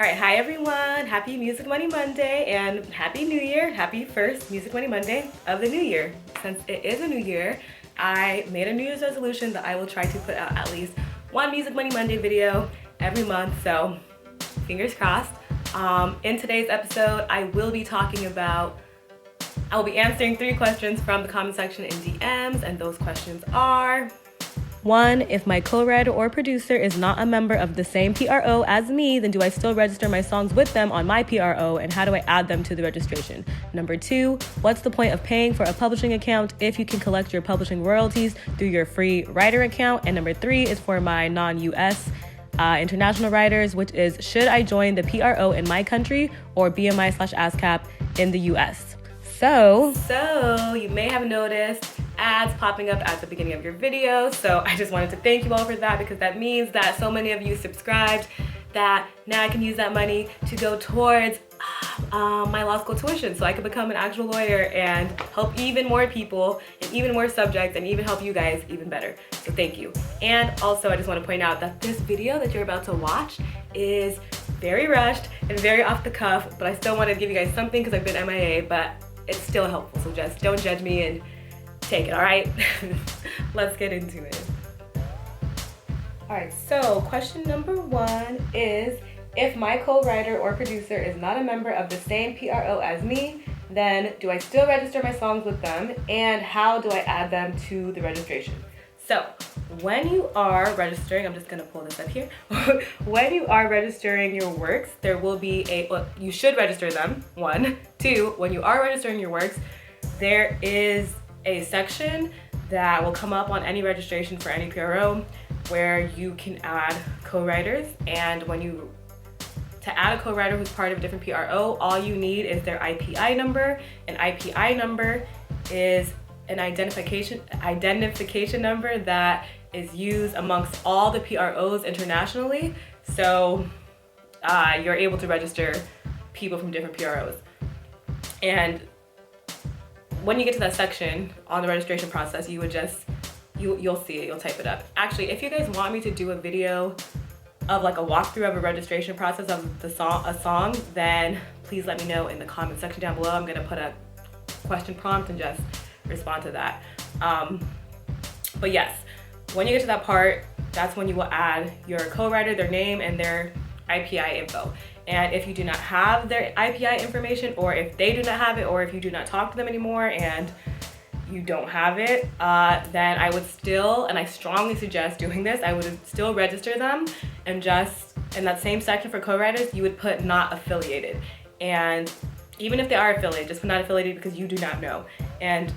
All right, hi everyone. Happy Music Money Monday and Happy New Year. Happy first Music Money Monday of the new year. Since it is a new year, I made a New Year's resolution that I will try to put out at least one Music Money Monday video every month. So fingers crossed. In today's episode, I will be answering 3 questions from the comment section in DMs, and those questions are: 1, if my co-writer or producer is not a member of the same PRO as me, then do I still register my songs with them on my PRO, and how do I add them to the registration? Number 2, what's the point of paying for a publishing account if you can collect your publishing royalties through your free writer account? And number 3 is for my non-U.S. International writers, which is, should I join the PRO in my country or BMI/ASCAP in the US? So you may have noticed ads popping up at the beginning of your video. So I just wanted to thank you all for that, because that means that so many of you subscribed that now I can use that money to go towards my law school tuition, so I could become an actual lawyer and help even more people and even more subjects and even help you guys even better. So thank you. And also I just want to point out that this video that you're about to watch is very rushed and very off the cuff, but I still want to give you guys something because I've been MIA, but it's still helpful. So just don't judge me and take it, all right? Let's get into it. All right, so question number 1 is, if my co-writer or producer is not a member of the same PRO as me, then do I still register my songs with them, and how do I add them to the registration? So when you are registering, I'm just gonna pull this up here. When you are registering your works, there will be you should register them, 1. 2, when you are registering your works, there is a section that will come up on any registration for any PRO where you can add co-writers. And to add a co-writer who's part of a different PRO, all you need is their IPI number. An IPI number is an identification number that is used amongst all the PROs internationally. So you're able to register people from different PROs. And when you get to that section on the registration process, you would you'll see it, you'll type it up. Actually, if you guys want me to do a video of like a walkthrough of a registration process of a song, then please let me know in the comment section down below. I'm gonna put a question prompt and just respond to that. But yes, when you get to that part, that's when you will add your co-writer, their name, and their IPI info. And if you do not have their IPI information, or if they do not have it, or if you do not talk to them anymore and you don't have it, then I would still, and I strongly suggest doing this, I would still register them, and just in that same section for co-writers, you would put not affiliated. And even if they are affiliated, just put not affiliated because you do not know. And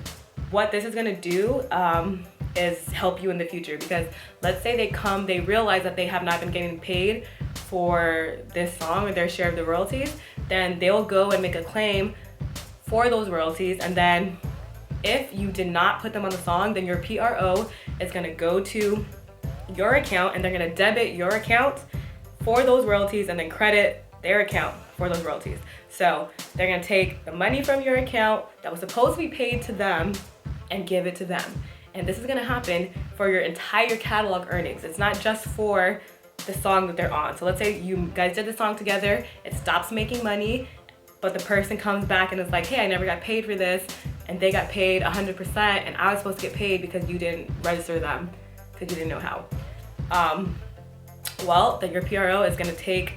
what this is gonna do is help you in the future, because let's say they realize that they have not been getting paid for this song or their share of the royalties, then they'll go and make a claim for those royalties. And then if you did not put them on the song, then your PRO is gonna go to your account and they're gonna debit your account for those royalties and then credit their account for those royalties. So they're gonna take the money from your account that was supposed to be paid to them and give it to them. And this is gonna happen for your entire catalog earnings. It's not just for the song that they're on. So let's say you guys did the song together, it stops making money, but the person comes back and is like, hey, I never got paid for this, and they got paid 100%, and I was supposed to get paid because you didn't register them, because you didn't know how. Well, then your PRO is gonna take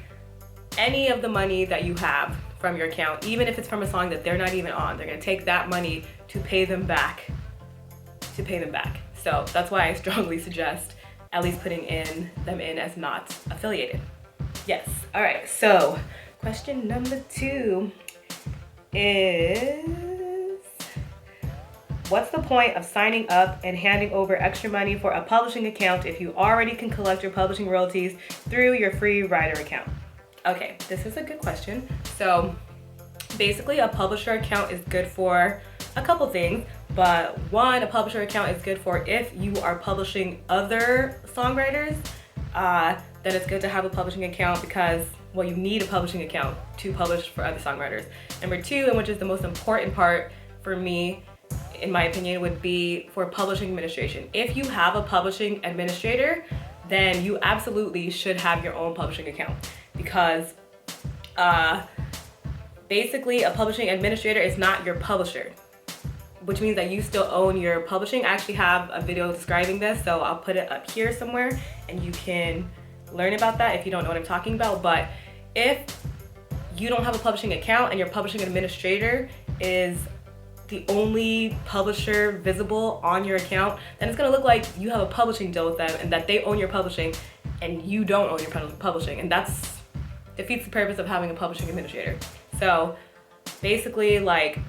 any of the money that you have from your account, even if it's from a song that they're not even on. They're gonna take that money to pay them back. So that's why I strongly suggest at least putting them in as not affiliated. Yes, all right, so question number 2 is, what's the point of signing up and handing over extra money for a publishing account if you already can collect your publishing royalties through your free writer account? Okay, this is a good question. So basically, a publisher account is good for a couple things, but 1, a publisher account is good for if you are publishing other songwriters, then it's good to have a publishing account because, well, you need a publishing account to publish for other songwriters. Number 2, and which is the most important part for me, in my opinion, would be for publishing administration. If you have a publishing administrator, then you absolutely should have your own publishing account, because basically a publishing administrator is not your publisher, which means that you still own your publishing. I actually have a video describing this, so I'll put it up here somewhere and you can learn about that if you don't know what I'm talking about. But if you don't have a publishing account and your publishing administrator is the only publisher visible on your account, then it's gonna look like you have a publishing deal with them and that they own your publishing and you don't own your publishing, and that's defeats the purpose of having a publishing administrator. So basically, like,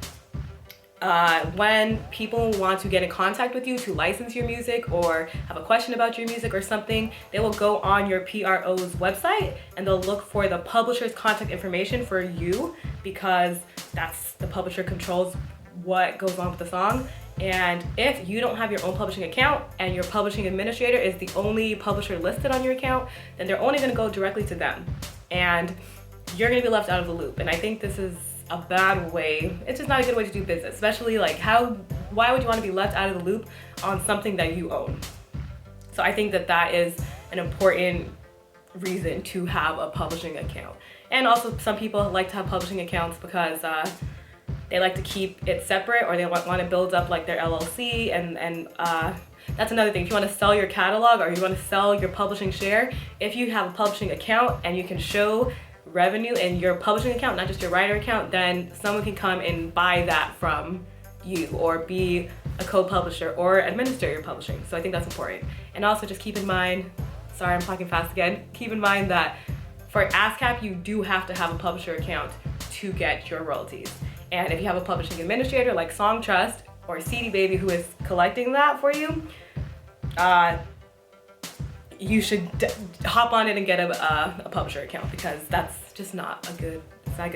when people want to get in contact with you to license your music or have a question about your music or something, they will go on your PRO's website and they'll look for the publisher's contact information for you, because that's the publisher controls what goes on with the song. And if you don't have your own publishing account and your publishing administrator is the only publisher listed on your account, then they're only going to go directly to them and you're going to be left out of the loop. And I think this is a bad way. It's just not a good way to do business, especially like why would you want to be left out of the loop on something that you own? So I think that is an important reason to have a publishing account. And also some people like to have publishing accounts because they like to keep it separate, or they want to build up like their LLC, and that's another thing. If you want to sell your catalog or you want to sell your publishing share, if you have a publishing account and you can show revenue in your publishing account, not just your writer account, then someone can come and buy that from you or be a co-publisher or administer your publishing. So I think that's important. And also just keep in mind, sorry, I'm talking fast again, keep in mind that for ascap, you do have to have a publisher account to get your royalties. And if you have a publishing administrator like Song Trust or CD Baby who is collecting that for you, you should hop on it and get a publisher account, because that's just not a good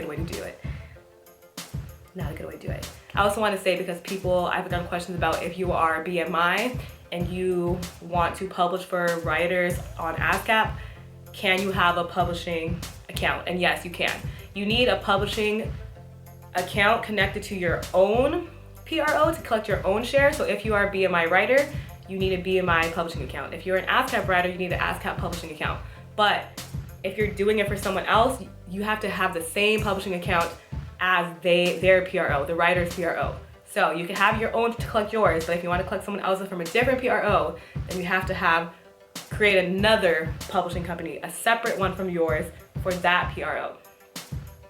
way to do it. Not a good way to do it. I also want to say, because I've gotten questions about if you are BMI and you want to publish for writers on ascap, can you have a publishing account? And yes, you can. You need a publishing account connected to your own PRO to collect your own share. So if you are a BMI writer, you need a BMI publishing account. If you're an ascap writer, you need an ascap publishing account. But if you're doing it for someone else, you have to have the same publishing account as their PRO, the writer's PRO. So you can have your own to collect yours, but if you want to collect someone else's from a different PRO, then you have to create another publishing company, a separate one from yours for that PRO.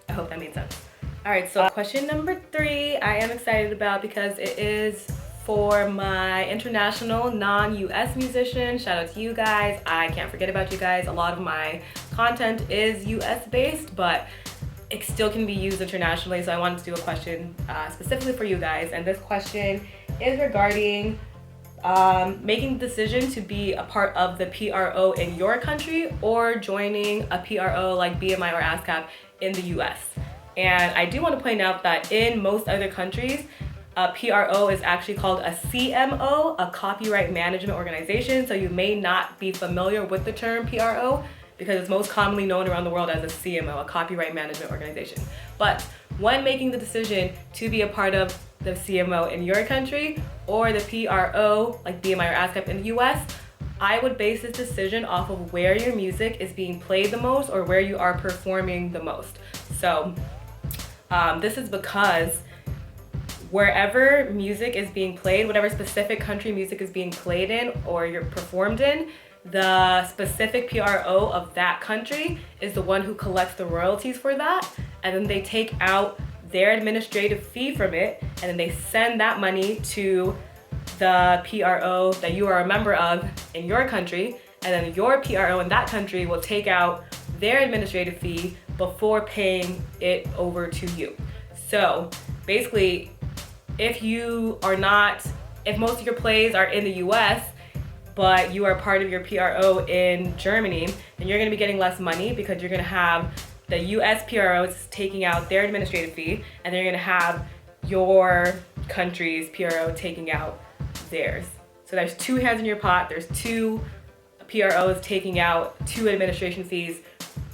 I hope that made sense. All right, so question number 3, I am excited about because it is for my international non-US musicians. Shout out to you guys. I can't forget about you guys. A lot of my content is US based, but it still can be used internationally. So I wanted to do a question specifically for you guys. And this question is regarding making the decision to be a part of the PRO in your country or joining a PRO like BMI or ASCAP in the US. And I do want to point out that in most other countries, a PRO is actually called a CMO, a copyright management organization. So you may not be familiar with the term PRO because it's most commonly known around the world as a CMO, a copyright management organization. But when making the decision to be a part of the CMO in your country or the PRO like BMI or ASCAP in the US, I would base this decision off of where your music is being played the most or where you are performing the most. So this is because wherever music is being played, whatever specific country music is being played in or you're performed in, the specific PRO of that country is the one who collects the royalties for that, and then they take out their administrative fee from it, and then they send that money to the PRO that you are a member of in your country, and then your PRO in that country will take out their administrative fee before paying it over to you. So basically, if most of your plays are in the US, but you are part of your PRO in Germany, then you're gonna be getting less money because you're gonna have the US PROs taking out their administrative fee, and then you're gonna have your country's PRO taking out theirs. So there's two hands in your pot, there's two PROs taking out two administration fees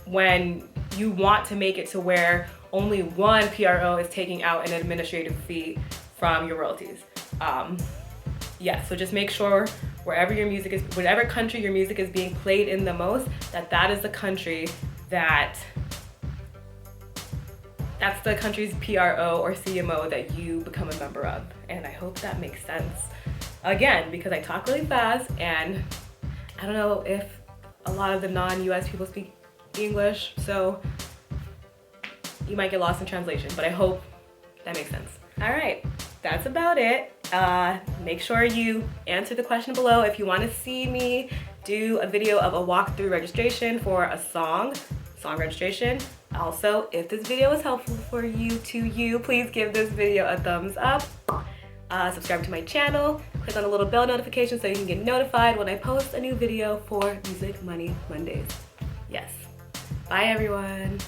when you want to make it to where only one PRO is taking out an administrative fee from your royalties. So just make sure whatever country your music is being played in the most, that is the country that That's the country's PRO or CMO that you become a member of. And I hope that makes sense. Again, because I talk really fast and I don't know if a lot of the non-US people speak English, so you might get lost in translation, but I hope that makes sense. All right, that's about it. Make sure you answer the question below if you want to see me do a video of a walkthrough registration for a song registration. Also, if this video was helpful for you, please give this video a thumbs up. Subscribe to my channel, click on the little bell notification so you can get notified when I post a new video for Music Money Mondays. Yes. Bye everyone.